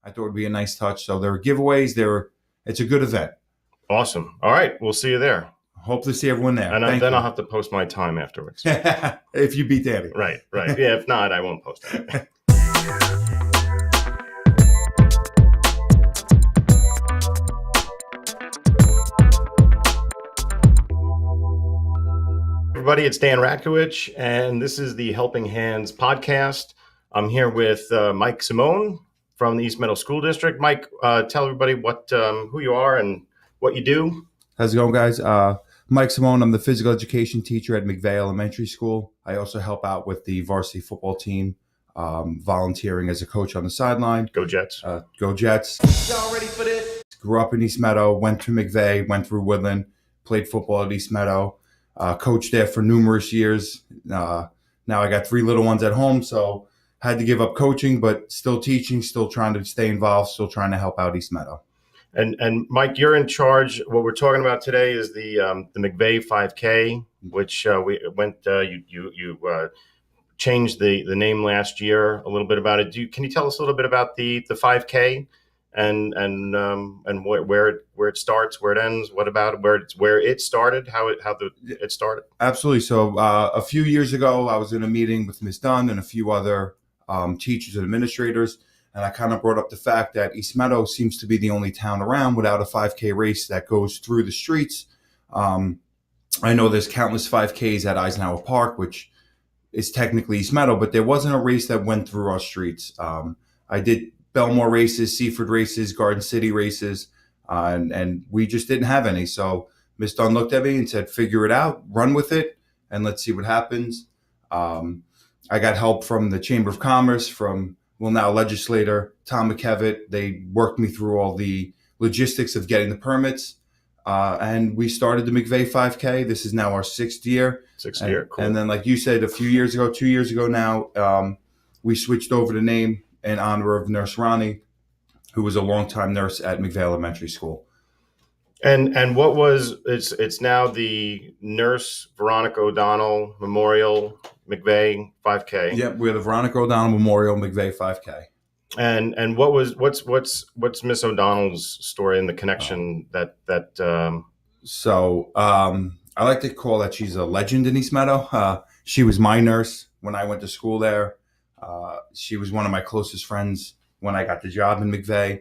I thought it would be a nice touch. So there are giveaways. It's a good event. Awesome. All right. We'll see you there. Hope to see everyone there. And then I'll have to post my time afterwards. If you beat Danny. Right. Yeah, if not, I won't post it. Everybody, it's Dan Ratkowicz, and this is the Helping Hands podcast. I'm here with Mike Simone from the East Meadow School District. Mike, tell everybody who you are and what you do. How's it going, guys? Mike Simone. I'm the physical education teacher at McVey Elementary School. I also help out with the varsity football team, volunteering as a coach on the sideline. Go Jets. Go Jets. Y'all ready for this? Grew up in East Meadow, went to McVey, went through Woodland, played football at East Meadow. Coached there for numerous years. Now I got 3 little ones at home, so had to give up coaching, but still teaching, still trying to stay involved, still trying to help out East Meadow. And Mike, you're in charge. What we're talking about today is the McVey 5K, which we went. You changed the name last year. A little bit about it. Can you tell us a little bit about the 5K? And where it starts, where it ends, what about where it started, how it started? Absolutely. So a few years ago, I was in a meeting with Ms. Dunn and a few other teachers and administrators, and I kind of brought up the fact that East Meadow seems to be the only town around without a 5K race that goes through the streets. I know there's countless 5Ks at Eisenhower Park, which is technically East Meadow, but there wasn't a race that went through our streets. I did Belmore races, Seaford races, Garden City races, and we just didn't have any. So Ms. Dunn looked at me and said, figure it out, run with it, and let's see what happens. I got help from the Chamber of Commerce, from, now legislator Tom McKevitt. They worked me through all the logistics of getting the permits, and we started the McVey 5K. This is now our 6th year. Cool. And then, like you said, 2 years ago now, we switched over the name in honor of Nurse Ronnie, who was a longtime nurse at McVey Elementary School. And it's now the Nurse Veronica O'Donnell Memorial McVey 5K. Yep, we're the Veronica O'Donnell Memorial McVey 5K. And what's Miss O'Donnell's story and the connection So I like to call that she's a legend in East Meadow. She was my nurse when I went to school there. She was one of my closest friends when I got the job in McVey.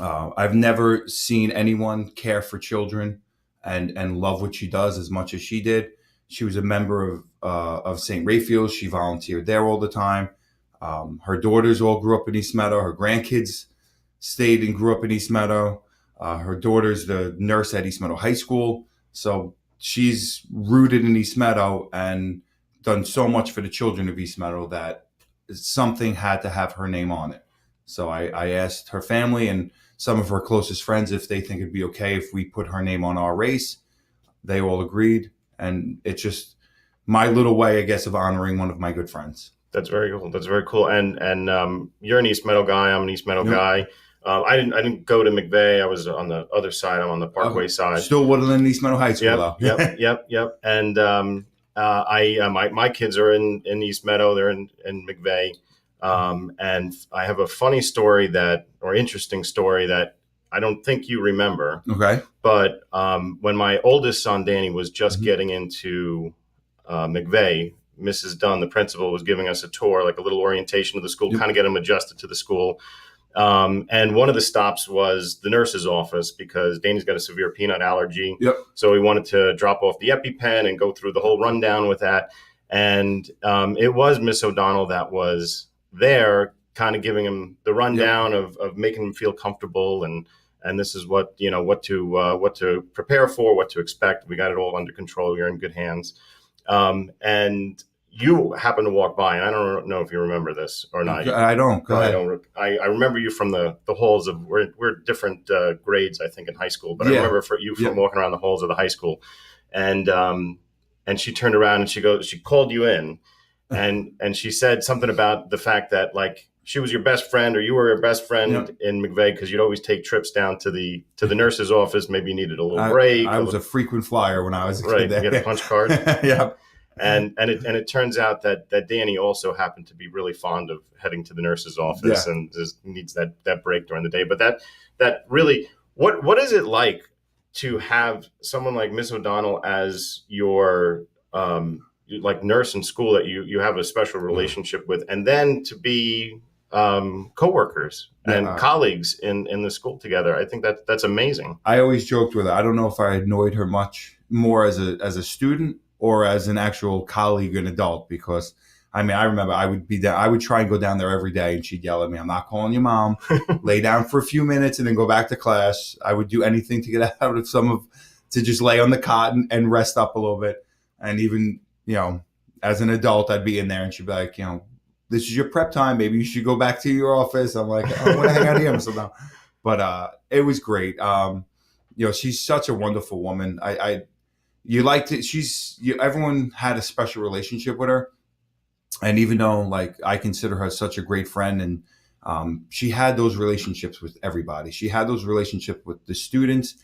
I've never seen anyone care for children and love what she does as much as she did. She was a member of St. Raphael's. She volunteered there all the time. Her daughters all grew up in East Meadow. Her grandkids stayed and grew up in East Meadow. Her daughter's the nurse at East Meadow High School. So she's rooted in East Meadow and done so much for the children of East Meadow that something had to have her name on it. So I asked her family and some of her closest friends if they think it'd be okay if we put her name on our race. They all agreed. And it's just my little way, I guess, of honoring one of my good friends. That's very cool. And you're an East Meadow guy. I'm an East Meadow guy. I didn't go to McVey. I was on the other side. I'm on the Parkway side. Still Woodland, East Meadow High School, though. Yep. And my kids are in East Meadow. They're in McVey. And I have a funny story interesting story that I don't think you remember. Okay. But when my oldest son, Danny, was just getting into McVey, Mrs. Dunn, the principal, was giving us a tour, like a little orientation of the school, kind of get him adjusted to the school. And one of the stops was the nurse's office because Danny's got a severe peanut allergy. Yep. So we wanted to drop off the EpiPen and go through the whole rundown with that. And it was Miss O'Donnell that was there kind of giving him the rundown of making him feel comfortable. And this is what to prepare for, what to expect. We got it all under control. You're in good hands. And you happened to walk by, and I don't know if you remember this or not. I don't. Go ahead. I remember you from the halls of we're different grades, I think, in high school. But I remember from walking around the halls of the high school, and she turned around and she called you in, and she said something about the fact that like she was your best friend or you were her best friend in McVey because you'd always take trips down to the nurse's office. Maybe you needed a little break. I was a frequent flyer when I was a kid. Right, you get a punch card. Yeah. And it turns out that Danny also happened to be really fond of heading to the nurse's office and just needs that break during the day. But that really, what is it like to have someone like Miss O'Donnell as your like nurse in school that you have a special relationship with, and then to be coworkers and colleagues in the school together? I think that's amazing. I always joked with her. I don't know if I annoyed her much more as a student or as an actual colleague and adult, because I remember I would try and go down there every day and she'd yell at me, "I'm not calling your mom." Lay down for a few minutes and then go back to class. I would do anything to get out of to just lay on the cot and rest up a little bit. And even, as an adult, I'd be in there and she'd be like, "This is your prep time. Maybe you should go back to your office." I'm like, "I want to hang out here." So no. But it was great. She's such a wonderful woman. Everyone had a special relationship with her. And even though I consider her such a great friend, and she had those relationships with everybody. She had those relationships with the students.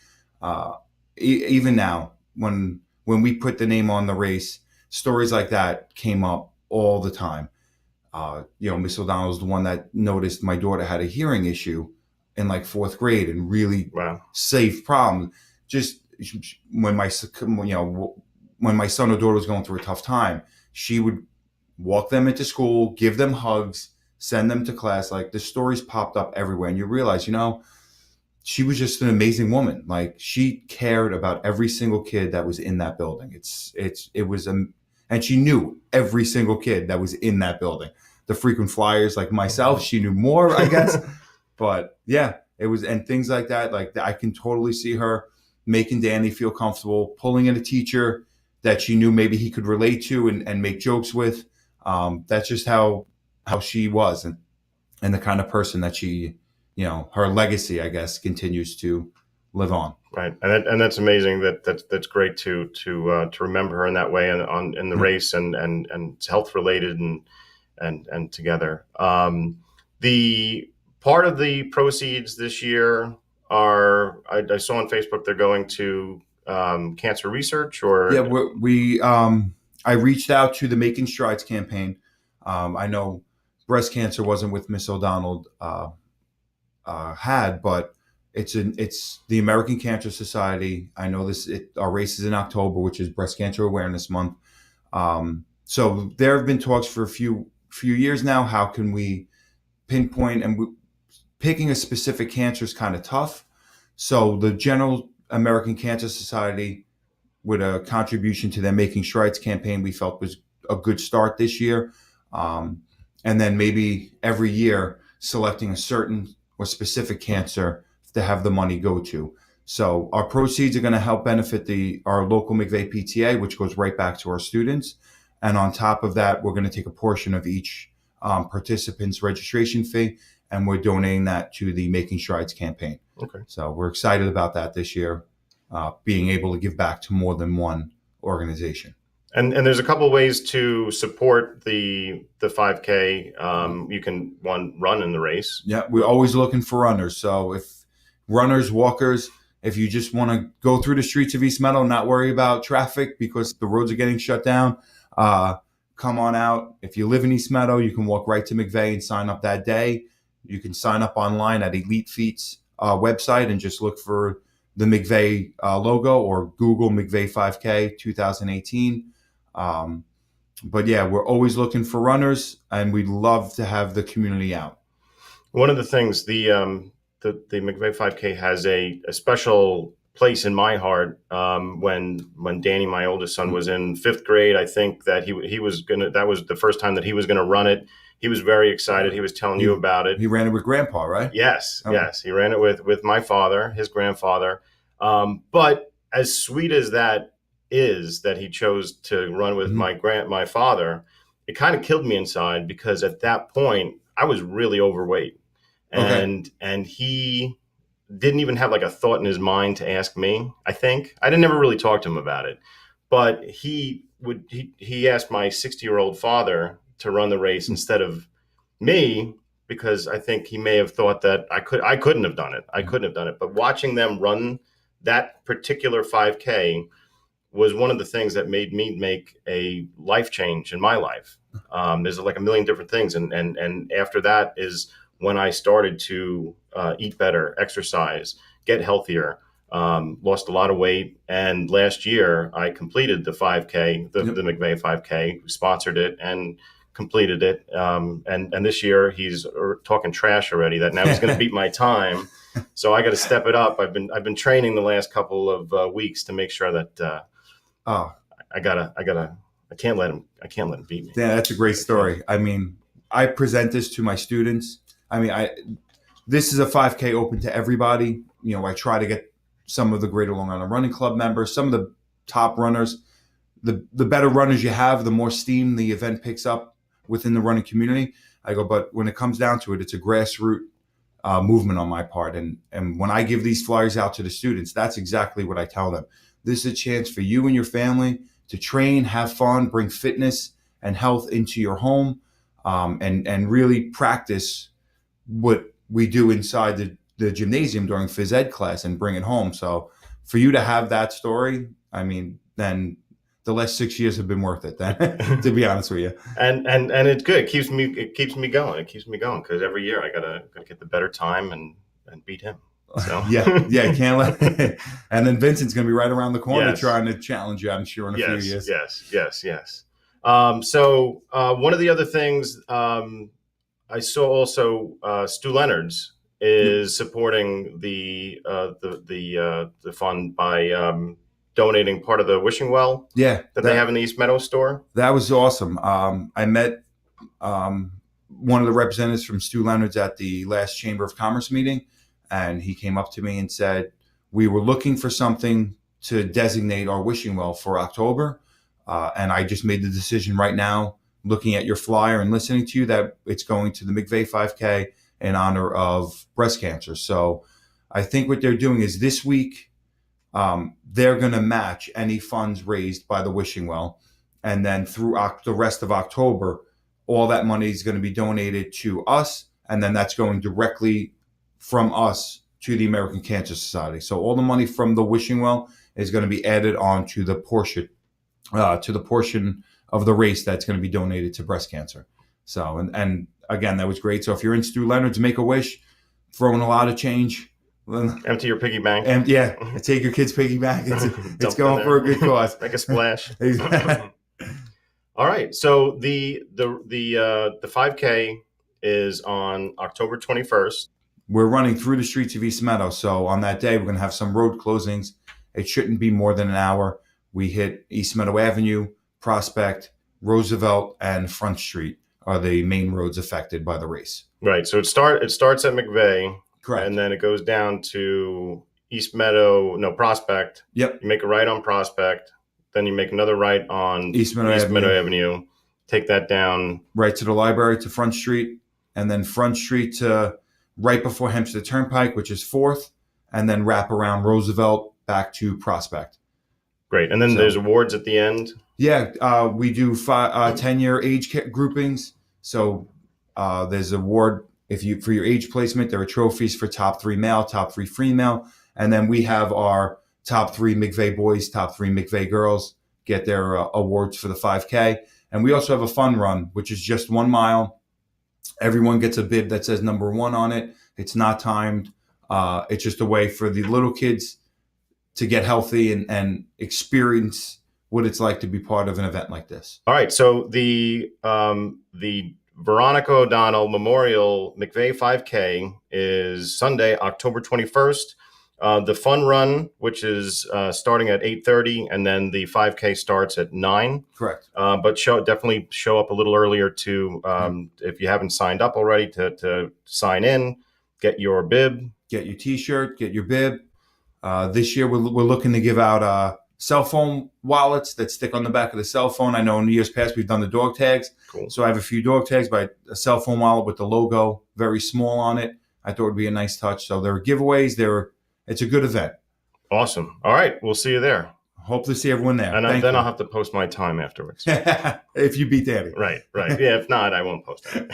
Even now, when we put the name on the race, stories like that came up all the time. Miss O'Donnell was the one that noticed my daughter had a hearing issue in 4th grade and really saved problems. Just when my son or daughter was going through a tough time, she would walk them into school, give them hugs, send them to class. The stories popped up everywhere, and you realize, she was just an amazing woman. She cared about every single kid that was in that building. And she knew every single kid that was in that building. The frequent flyers, like myself, she knew more, I guess. But yeah, it was, and things like that. I can totally see her making Danny feel comfortable, pulling in a teacher that she knew maybe he could relate to and make jokes with. That's just how she was, and the kind of person that she, her legacy, I guess, continues to live on. Right, and that's amazing. That's great to remember her in that way, and in the race, and it's health related and together. The part of the proceeds this year are, I saw on Facebook, they're going to cancer research, or I reached out to the Making Strides campaign. I know breast cancer wasn't with Miss O'Donnell but it's the American Cancer Society. I know our race is in October, which is Breast Cancer Awareness Month. So there have been talks for a few years now. How can we pinpoint, and picking a specific cancer is kind of tough. So the general American Cancer Society, with a contribution to their Making Strides campaign, we felt was a good start this year. And then maybe every year selecting a certain or specific cancer to have the money go to. So our proceeds are going to help benefit our local McVey PTA, which goes right back to our students. And on top of that, we're going to take a portion of each participant's registration fee, and we're donating that to the Making Strides campaign. Okay. So we're excited about that this year, being able to give back to more than one organization. And there's a couple of ways to support the 5K. You can run in the race. Yeah, we're always looking for runners. So if runners, walkers, if you just want to go through the streets of East Meadow, not worry about traffic because the roads are getting shut down, come on out. If you live in East Meadow, you can walk right to McVey and sign up that day. You can sign up online at Elite Feet's website and just look for the McVey logo, or Google McVey 5K 2018. But yeah, we're always looking for runners, and we'd love to have the community out. One of the things, the McVey 5K has a special place in my heart. When Danny, my oldest son, was in 5th grade, I think that that was the first time that he was gonna run it. He was very excited. He was telling you about it. He ran it with Grandpa, right? Yes, okay. Yes. He ran it with my father, his grandfather. But as sweet as that is, that he chose to run with my father, it kind of killed me inside, because at that point I was really overweight, and he didn't even have a thought in his mind to ask me. I think I never really talked to him about it, but he asked my 60-year-old father to run the race instead of me, because I think he may have thought that I couldn't have done it. I couldn't have done it. But watching them run that particular 5K was one of the things that made me make a life change in my life. There's like a million different things. And after that is when I started to eat better, exercise, get healthier, lost a lot of weight. And last year I completed the 5K, the McVey 5K, sponsored it and completed it. And this year he's talking trash already that now he's going to beat my time. So I got to step it up. I've been training the last couple of weeks to make sure that I can't let him beat me. Yeah, that's a great story. I mean, I present this to my students. I mean, this is a 5K open to everybody. You know, I try to get some of the Greater Long Island Running Club members, some of the top runners. The better runners you have, the more steam the event picks up within the running community. I go, but when it comes down to it, it's a grassroots movement on my part. And when I give these flyers out to the students, that's exactly what I tell them. This is a chance for you and your family to train, have fun, bring fitness and health into your home, and really practice what we do inside the gymnasium during phys ed class and bring it home. So for you to have that story, I mean, then the last 6 years have been worth it then, to be honest with you. And it's good. It keeps me going. It keeps me going because every year I gotta get the better time and beat him. So yeah, you can't let. And then Vincent's going to be right around the corner Yes. trying to challenge you, I'm sure, in a few years. Yes. So one of the other things I saw also, Stew Leonard's is supporting the fund by donating part of the wishing well that they have in the East Meadow store. That was awesome. I met one of the representatives from Stew Leonard's at the last Chamber of Commerce meeting. And he came up to me and said, we were looking for something to designate our wishing well for October. And I just made the decision right now, looking at your flyer and listening to you, that it's going to the McVey 5K in honor of breast cancer. So I think what they're doing is this week, they're going to match any funds raised by the wishing well. And then through the rest of October, all that money is going to be donated to us. And then that's going directly from us to the American Cancer Society. So all the money from the wishing well is going to be added on to the portion of the race that's going to be donated to breast cancer. So, and again, that was great. So if you're in Stew Leonard's, make a wish, throwing a lot of change. Empty your piggy bank. And take your kid's piggy bank. It's going for a good cause. Make a splash. All right. So the 5K is on October 21st. We're running through the streets of East Meadow. So on that day, we're going to have some road closings. It shouldn't be more than an hour. We hit East Meadow Avenue, Prospect, Roosevelt, and Front Street are the main roads affected by the race. Right. So it starts at McVey. Correct. And then it goes down to Prospect. Yep. You make a right on Prospect. Then you make another right on East Meadow Avenue. Take that down. Right to the library to Front Street. And then Front Street to right before Hempstead Turnpike, which is 4th. And then wrap around Roosevelt back to Prospect. Great. And then there's awards at the end. Yeah. We do 10-year age groupings. So there's award for your age placement. There are trophies for top 3 male, top 3 female. And then we have our top 3 McVey boys, top 3 McVey girls get their awards for the 5K. And we also have a fun run, which is just 1 mile. Everyone gets a bib that says number 1 on it. It's not timed. It's just a way for the little kids to get healthy and experience what it's like to be part of an event like this. All right. So the Veronica O'Donnell Memorial McVey 5K is Sunday, October 21st. The fun run, which is starting at 8:30, and then the 5K starts at 9. Correct. But definitely show up a little earlier if you haven't signed up already, to sign in, get your bib. Get your T-shirt, get your bib. This year, we're looking to give out cell phone wallets that stick on the back of the cell phone. I know in years past, we've done the dog tags. Cool. So I have a few dog tags, but a cell phone wallet with the logo very small on it. I thought it would be a nice touch. So there are giveaways. It's a good event. Awesome. All right. We'll see you there. Hope to see everyone there. And then I'll have to post my time afterwards. If you beat Danny. Right. Yeah. If not, I won't post it.